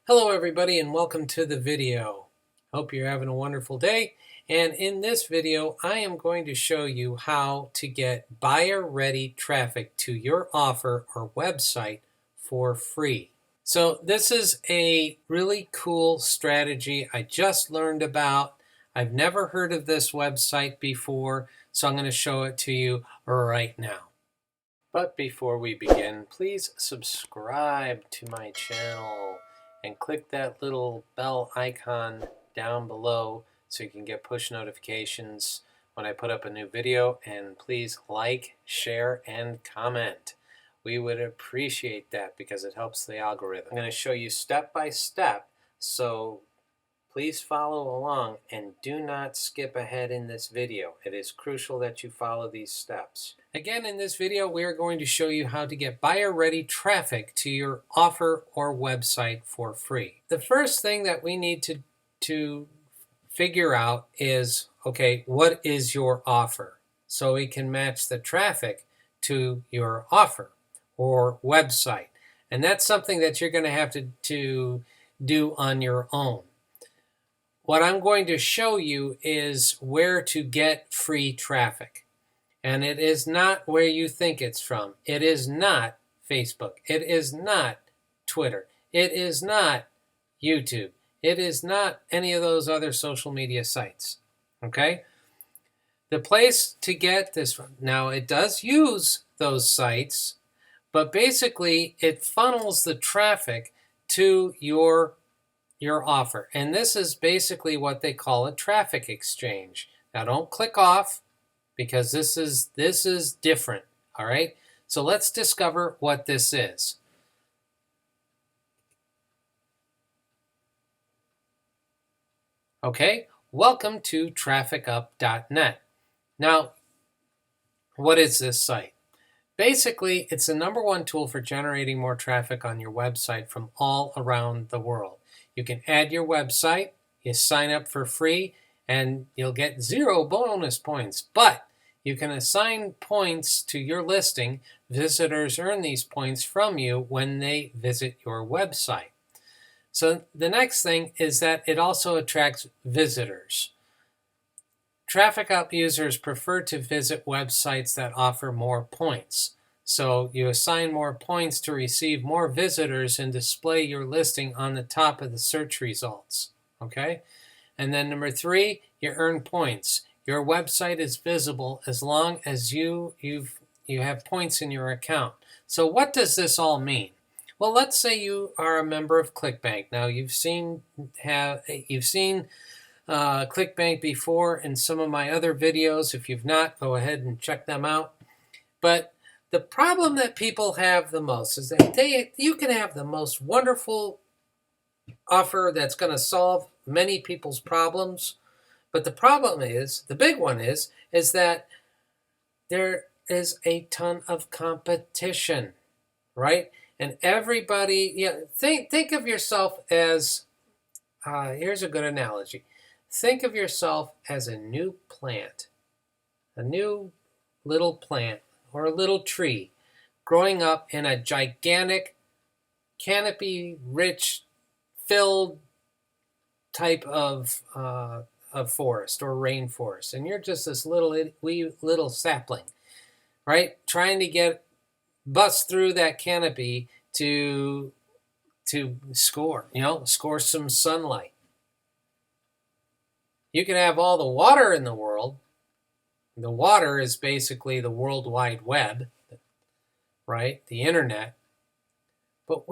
Hello everybody and welcome to the video. Hope you're having a wonderful day. And in this video, I am going to show you how to get buyer-ready traffic to your offer or website for free. So this is a really cool strategy I just learned about. I've never heard of this website before, so I'm going to show it to you right now. But before we begin, please subscribe to my channel and click that little bell icon down below so you can get push notifications when I put up a new video. And please like, share, and comment. We would appreciate that because it helps the algorithm. I'm going to show you step by step, so please follow along and do not skip ahead in this video. It is crucial that you follow these steps. Again, in this video, we are going to show you how to get buyer-ready traffic to your offer or website for free. The first thing that we need to figure out is, okay, what is your offer? So we can match the traffic to your offer or website. And that's something that you're going to have to do on your own. What I'm going to show you is where to get free traffic. And it is not where you think it's from. It is not Facebook. It is not Twitter. It is not YouTube. It is not any of those other social media sites. Okay? The place to get this from, now it does use those sites, but basically it funnels the traffic to your offer. And this is basically what they call a traffic exchange. Now don't click off because this is different, all right? So let's discover what this is. Okay, welcome to trafficup.net. Now, what is this site? Basically, it's the #1 tool for generating more traffic on your website from all around the world. You can add your website, you sign up for free, and you'll get 0 bonus points. But you can assign points to your listing. Visitors earn these points from you when they visit your website. So the next thing is that it also attracts visitors. TrafficUp users prefer to visit websites that offer more points. So you assign more points to receive more visitors and display your listing on the top of the search results. Okay? And then number 3, you earn points. Your website is visible as long as you have points in your account. So what does this all mean? Well, let's say you are a member of ClickBank. Now you've seen ClickBank before in some of my other videos. If you've not, go ahead and check them out. But the problem that people have the most is that you can have the most wonderful offer that's going to solve many people's problems. But the problem is, the big one is that there is a ton of competition, right? And everybody, think of yourself as, here's a good analogy. Think of yourself as a new plant, a new little plant or a little tree growing up in a gigantic, canopy-rich, filled type of forest or rainforest. And you're just this wee little sapling, right? Trying to bust through that canopy to score some sunlight. You can have all the water in the world. The water is basically the World Wide Web, right? The internet. But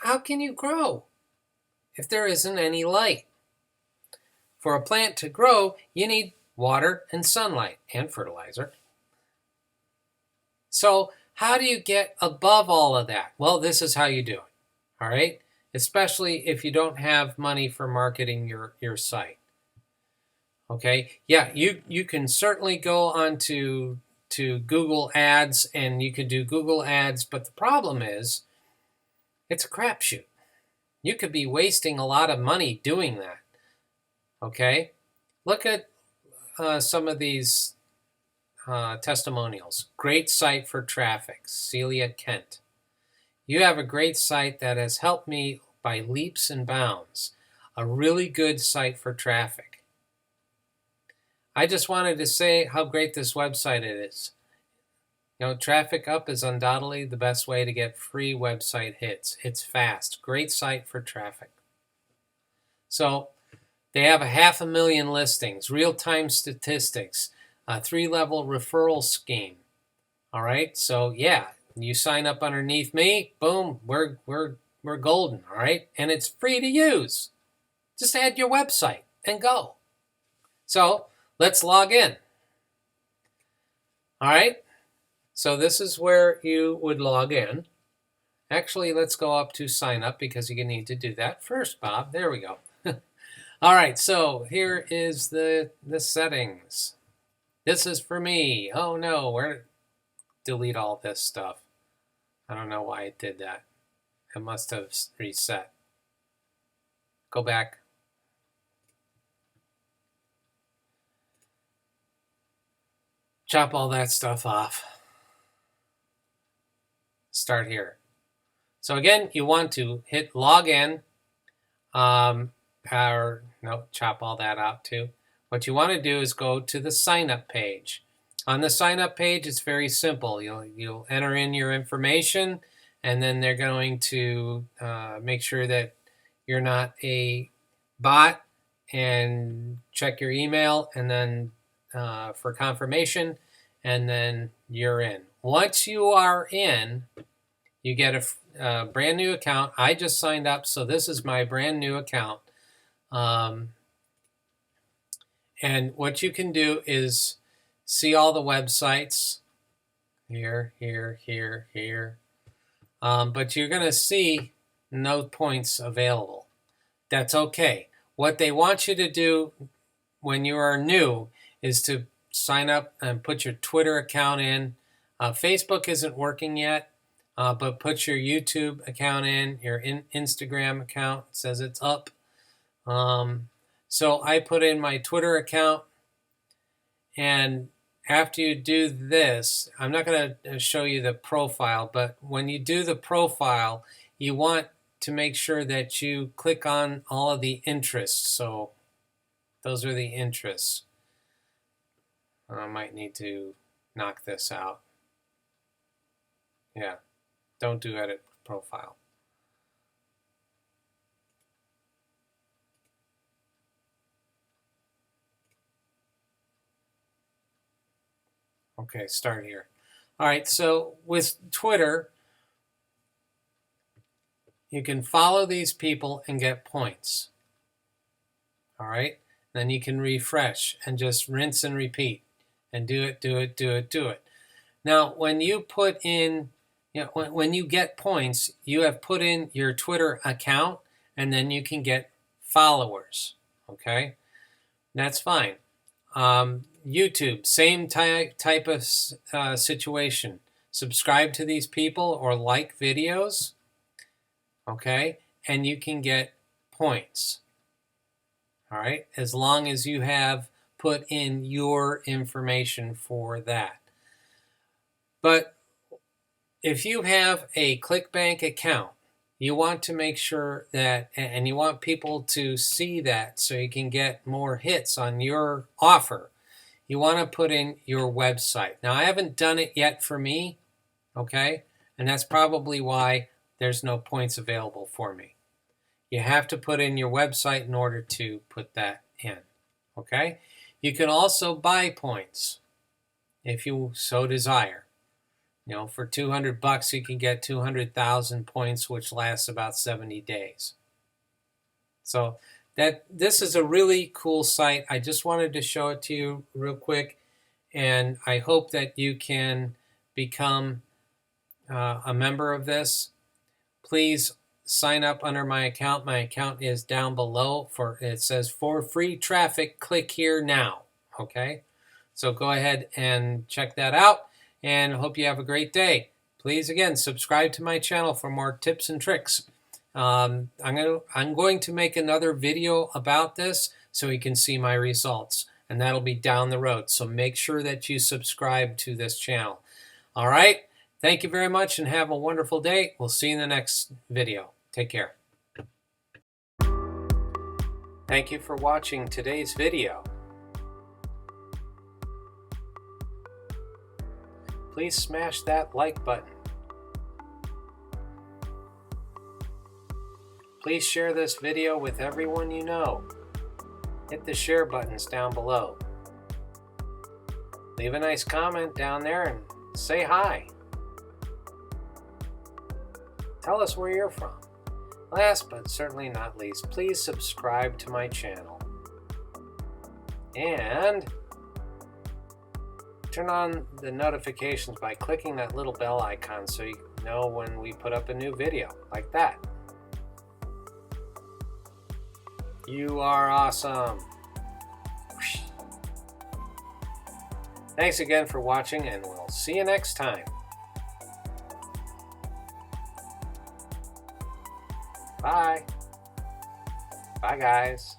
how can you grow if there isn't any light? For a plant to grow, you need water and sunlight and fertilizer. So how do you get above all of that? Well, this is how you do it, all right? Especially if you don't have money for marketing your site. Okay, yeah, you can certainly go on to Google Ads and you could do Google Ads, but the problem is it's a crapshoot. You could be wasting a lot of money doing that. Okay, look at some of these testimonials. Great site for traffic, Celia Kent. You have a great site that has helped me by leaps and bounds. A really good site for traffic. I just wanted to say how great this website is. You know, Traffic Up is undoubtedly the best way to get free website hits. It's fast. Great site for traffic. So they have 500,000 listings, real-time statistics, a 3-level referral scheme. All right, so yeah, you sign up underneath me, boom, we're golden. All right, and it's free to use. Just add your website and go. So let's log in. All right, so this is where you would log in. Actually, let's go up to sign up because you need to do that first, Bob. There we go. All right, so here is the settings. This is for me. Oh no, where delete all this stuff. I don't know why it did that. It must have reset. Go back. Chop all that stuff off. Start here. So again, you want to hit login. Chop all that out too. What you want to do is go to the sign up page. On the sign up page, it's very simple. You'll enter in your information, and then they're going to make sure that you're not a bot and check your email, and then for confirmation, and then you're in. Once you are in, you get a brand new account. I just signed up, so this is my brand new account. And what you can do is see all the websites here. But you're going to see no points available. That's okay. What they want you to do when you are new is to sign up and put your Twitter account in. Facebook isn't working yet, but put your YouTube account in, your Instagram account. It says it's up. So I put in my Twitter account, and after you do this, I'm not going to show you the profile, but when you do the profile, you want to make sure that you click on all of the interests. So those are the interests. I might need to knock this out. Yeah, don't do edit profile. Okay, start here. All right, so with Twitter, you can follow these people and get points. All right, then you can refresh and just rinse and repeat and do it. Now, when you put in, when you get points, you have put in your Twitter account, and then you can get followers. Okay, that's fine. YouTube, same type of situation. Subscribe to these people or like videos, okay, and you can get points. All right, as long as you have put in your information for that. But if you have a ClickBank account, you want to make sure that, and you want people to see that so you can get more hits on your offer, you want to put in your website. Now, I haven't done it yet for me, okay? And that's probably why there's no points available for me. You have to put in your website in order to put that in, okay? You can also buy points if you so desire. For $200, you can get 200,000 points, which lasts about 70 days. So this is a really cool site. I just wanted to show it to you real quick, and I hope that you can become a member of this. Please sign up under my account. My account is down below. It says for free traffic, click here now. Okay, so go ahead and check that out, and hope you have a great day. Please, again, subscribe to my channel for more tips and tricks. I'm going to make another video about this so you can see my results, and that'll be down the road. So make sure that you subscribe to this channel. All right. Thank you very much and have a wonderful day. We'll see you in the next video. Take care. Thank you for watching today's video. Please smash that like button. Please share this video with everyone you know. Hit the share buttons down below. Leave a nice comment down there and say hi. Tell us where you're from. Last but certainly not least, please subscribe to my channel. And turn on the notifications by clicking that little bell icon so you know when we put up a new video, like that. You are awesome. Thanks again for watching, and we'll see you next time. Bye. Bye, guys.